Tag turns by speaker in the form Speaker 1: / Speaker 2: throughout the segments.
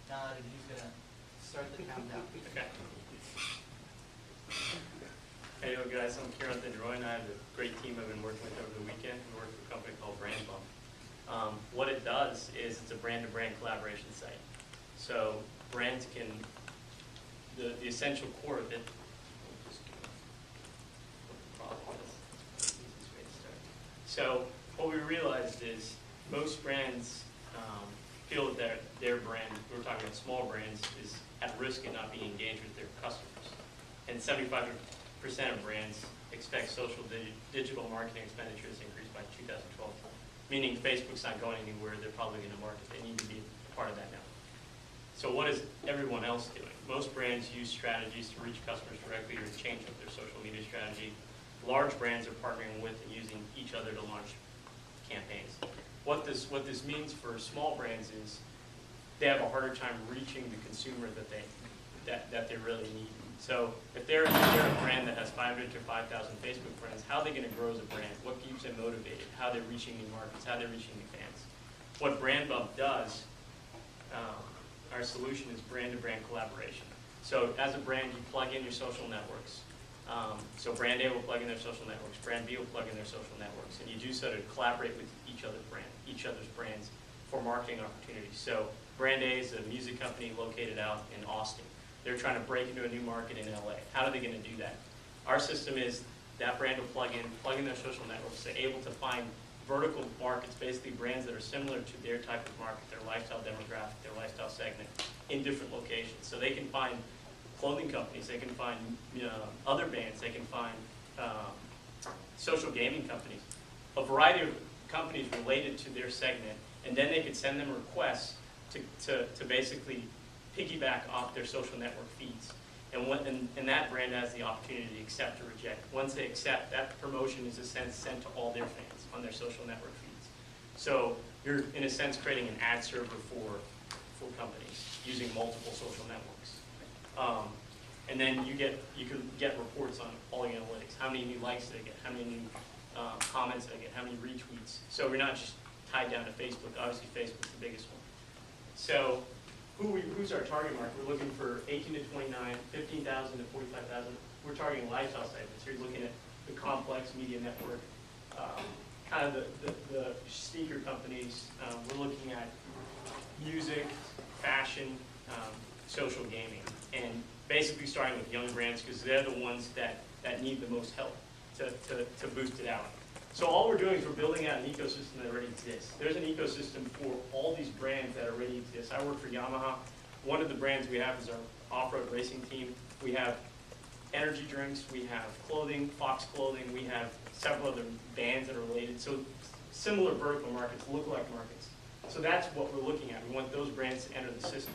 Speaker 1: He's going to start the countdown.
Speaker 2: Okay. Hey, guys, I'm Kieran DeDroin. I have a great team I've been working with over the weekend. We work with a company called BrandBump. What it does is it's a brand-to-brand collaboration site. So brands can, the essential core of it, so what we realized is most brands feel that their brand, we're talking about small brands, is at risk of not being engaged with their customers. And 75% of brands expect social digital marketing expenditures to increase by 2012. Meaning Facebook's not going anywhere, they're probably going to market. They need to be a part of that now. So what is everyone else doing? Most brands use strategies to reach customers directly or to change up their social media strategy. Large brands are partnering with and using each other to launch campaigns. What this means for small brands is they have a harder time reaching the consumer that they really need. So if they're a brand that has 500 to 5,000 Facebook friends, how are they going to grow as a brand? What keeps them motivated? How they're reaching new markets? How they're reaching new fans? What BrandBump does, our solution is brand-to-brand collaboration. So as a brand, you plug in your social networks. So brand A will plug in their social networks, brand B will plug in their social networks, and you do so to collaborate with each other's brands for marketing opportunities. So brand A is a music company located out in Austin. They're trying to break into a new market in LA. How are they going to do that? Our system is that brand will plug in their social networks. They're able to find vertical markets, basically brands that are similar to their type of market, their lifestyle demographic, their lifestyle segment, in different locations. So they can find clothing companies, they can find other bands, they can find social gaming companies, a variety of companies related to their segment, and then they could send them requests to basically piggyback off their social network feeds. And that brand has the opportunity to accept or reject. Once they accept, that promotion is in a sense sent to all their fans on their social network feeds. So you're in a sense creating an ad server for companies using multiple social networks. And then you can get reports on all your analytics. How many new likes did I get? How many new comments did I get? How many retweets? So we're not just tied down to Facebook. Obviously, Facebook's the biggest one. So who's our target market? We're looking for 18 to 29, 15,000 to 45,000. We're targeting lifestyle segments. You're looking at the complex media network, kind of the sneaker companies. We're looking at music, fashion, social gaming, and basically starting with young brands because they're the ones that need the most help to boost it out. So all we're doing is we're building out an ecosystem that already exists. There's an ecosystem for all these brands that already exist. I work for Yamaha. One of the brands we have is our off-road racing team. We have energy drinks, we have clothing, Fox clothing, we have several other bands that are related. So similar vertical markets, lookalike markets. So that's what we're looking at. We want those brands to enter the system.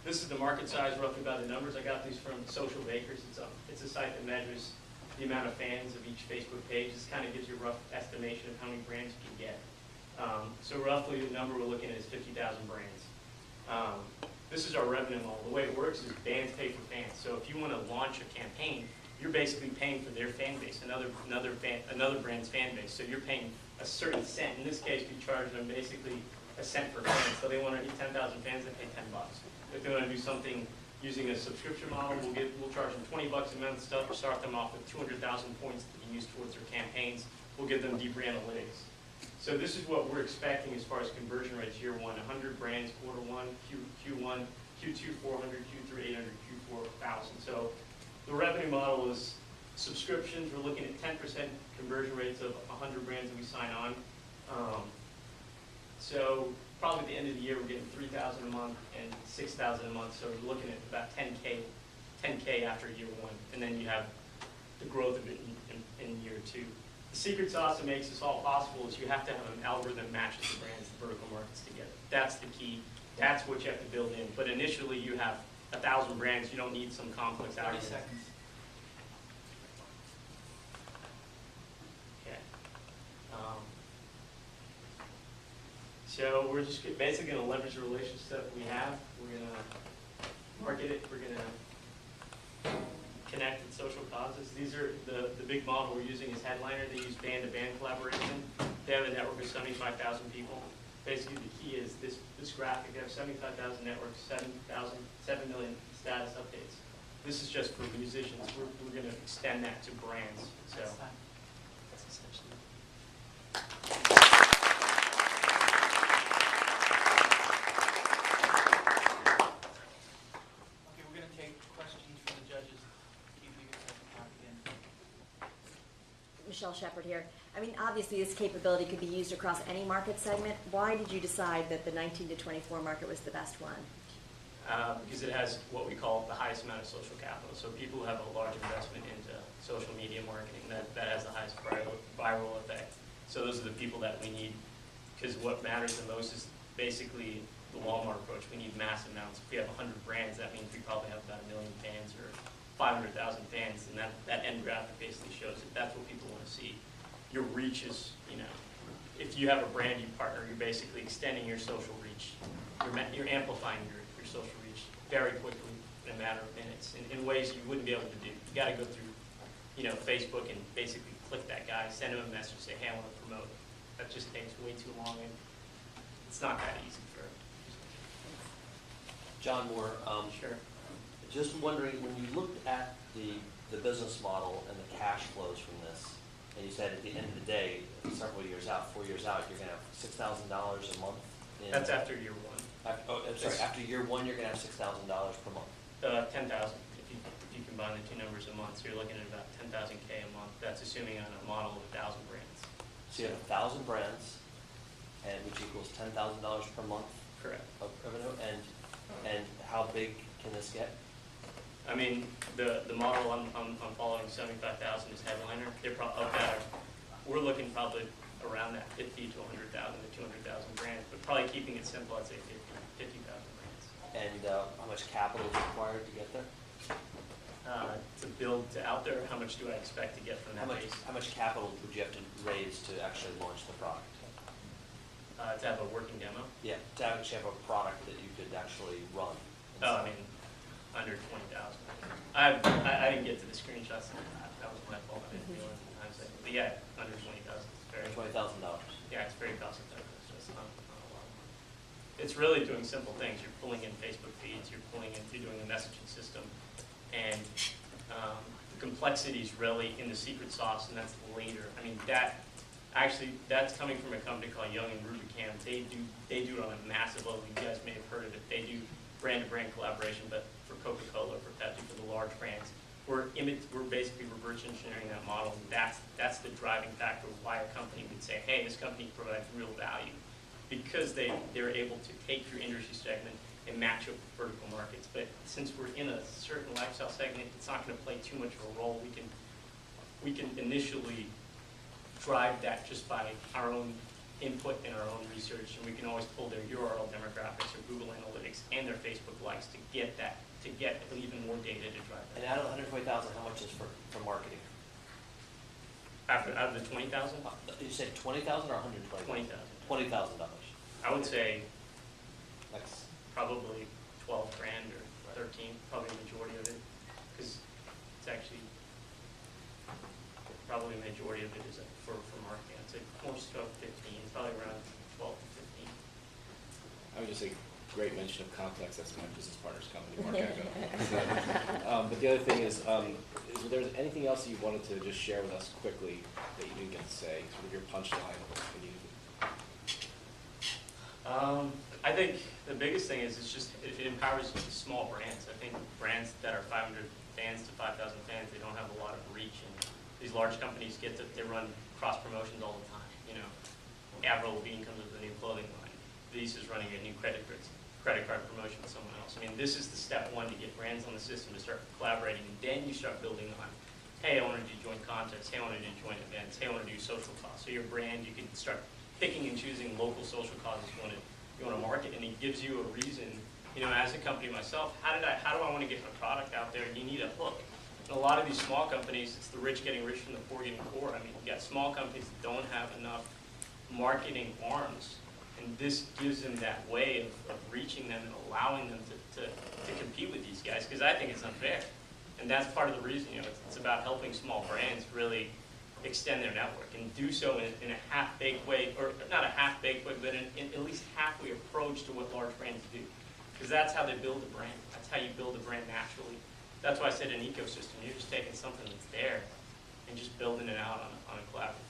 Speaker 2: This is the market size, roughly by the numbers. I got these from Social Bakers. It's a site that measures the amount of fans of each Facebook page. This kind of gives you a rough estimation of how many brands you can get. So roughly the number we're looking at is 50,000 brands. This is our revenue model. The way it works is bands pay for fans. So if you want to launch a campaign, you're basically paying for their fan base, another brand's fan base. So you're paying a certain cent. In this case, we charge them basically a cent per fan. So they want to hit 10,000 fans, they pay $10. If they want to do something using a subscription model, we'll charge them $20 a month, start them off with 200,000 points to be used towards their campaigns. We'll give them deeper analytics. So this is what we're expecting as far as conversion rates year one: 100 brands, quarter one, Q1, Q2 400, Q3 800, Q4 1,000. So the revenue model is subscriptions. We're looking at 10% conversion rates of 100 brands that we sign on. So probably at the end of the year, we're getting 3,000 a month and 6,000 a month. So we're looking at about 10K after year one, and then you have the growth of it in year two. The secret sauce that makes this all possible is you have to have an algorithm that matches the brands, the vertical markets together. That's the key. That's what you have to build in. But initially, you have 1,000 brands. You don't need some complex algorithm.
Speaker 1: 30 seconds.
Speaker 2: Okay. So we're just basically going to leverage the relationships that we have. We're going to market it. We're going to connect with social causes. These are the big model we're using is Headliner. They use band-to-band collaboration. They have a network of 75,000 people. basically the key is this graphic. You have 75,000 networks, 7 million status updates. This is just for musicians. We're going to extend that to brands. So
Speaker 1: That's essentially. Okay, we're going to take questions from the judges. Keep you guys talk again.
Speaker 3: Michelle Shepard here. I mean, obviously, this capability could be used across any market segment. Why did you decide that the 19 to 24 market was the best one?
Speaker 2: Because it has what we call the highest amount of social capital. So people who have a large investment into social media marketing, that has the highest viral effect. So those are the people that we need, because what matters the most is basically the Walmart approach. We need massive amounts. If we have 100 brands, that means we probably have about 1 million fans or 500,000 fans, and that end graphic basically shows it. That's what people want to see. Your reach is, if you have a brand you partner, you're basically extending your social reach. You're amplifying your social reach very quickly in a matter of minutes in ways you wouldn't be able to do. You got to go through, Facebook and basically click that guy, send him a message, say, hey, I want to promote. That just takes way too long, and it's not that easy for.
Speaker 4: John Moore,
Speaker 2: Sure.
Speaker 4: just wondering, when you looked at the business model and the cash flows from this, and you said at the end of the day, several years out, 4 years out, you're going to have $6,000 a month.
Speaker 2: That's after year one.
Speaker 4: After year one, you're going to have $6,000 per month.
Speaker 2: 10,000 if you combine the two numbers a month. So you're looking at about 10,000 K a month. That's assuming on a model of 1,000 brands.
Speaker 4: So you have 1,000 brands, and which equals $10,000 per month.
Speaker 2: Correct.
Speaker 4: Of revenue, and how big can this get?
Speaker 2: I mean, the model I'm following, 75,000 is headliner. We're looking probably around that 50 to 100,000 to 200,000 brands, but probably keeping it simple, I'd say 50,000 brands.
Speaker 4: And how much capital is required to get there?
Speaker 2: To build out there, how much do I expect to get from that base?
Speaker 4: How much capital would you have to raise to actually launch the product?
Speaker 2: To have a working demo?
Speaker 4: Yeah, to actually have a product that you could actually run.
Speaker 2: Oh, I mean, under 20,000. I didn't get to the screenshots. That was my fault. I didn't feel it in hindsight. But yeah, under 20,000 is very.
Speaker 4: $20,000.
Speaker 2: Yeah, it's very cost effective. It's just not a lot of money. It's really doing simple things. You're pulling in Facebook feeds. You're doing a messaging system, and the complexity is really in the secret sauce, and that's later. I mean, that's coming from a company called Young and Rubicam. They do it on a massive level. You guys may have heard of it. They do brand-to-brand collaboration, but for Coca-Cola, for Pepsi, for the large brands. We're basically reverse engineering that model. That's the driving factor of why a company would say, hey, this company provides real value, because they're able to take your industry segment and match up with vertical markets. But since we're in a certain lifestyle segment, it's not going to play too much of a role. We can initially drive that just by our own input and our own research, and we can always pull their URL demographics or Google Analytics and their Facebook likes to get even more data to drive that.
Speaker 4: And out of the 120,000, how much is for marketing?
Speaker 2: Out of the 20,000?
Speaker 4: You said 20,000 or 120,000?
Speaker 2: 20,000.
Speaker 4: $20,000.
Speaker 2: I would say
Speaker 4: That's
Speaker 2: probably 12 grand or 13, probably the majority of it, because it's actually probably the majority of it is for marketing. I'd say most of 15, it's probably around 12 to 15.
Speaker 5: I would just say, great mention of Complex. That's my business partner's company, Mark Echo. But the other thing is there anything else that you wanted to just share with us quickly that you didn't get to say, sort of your punchline?
Speaker 2: I think the biggest thing is it empowers small brands. I think brands that are 500 fans to 5,000 fans, they don't have a lot of reach, and these large companies they run cross promotions all the time. Avril Lavigne comes with a new clothing line. Visa is running a new credit card promotion with someone else. I mean, this is the step one to get brands on the system to start collaborating, and then you start building on, hey, I want to do joint contests, hey, I want to do joint events, hey, I want to do social causes. So your brand, you can start picking and choosing local social causes you want to market, and it gives you a reason. As a company myself, how do I want to get my product out there? You need a hook. And a lot of these small companies, it's the rich getting richer and the poor getting poor. I mean, you got small companies that don't have enough marketing arms, and this gives them that way of reaching them and allowing them to compete with these guys, because I think it's unfair. And that's part of the reason, it's about helping small brands really extend their network and do so in a half-baked way, or not a half-baked way, but in at least halfway approach to what large brands do. Because that's how they build a brand. That's how you build a brand naturally. That's why I said an ecosystem. You're just taking something that's there and just building it out on a collaborative.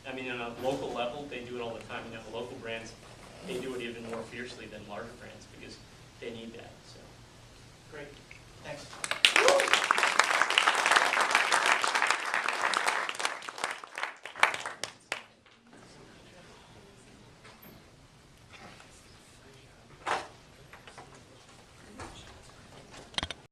Speaker 2: I mean, on a local level, they do it all the time. You know, the local brands, they do it even more fiercely than larger brands because they need that.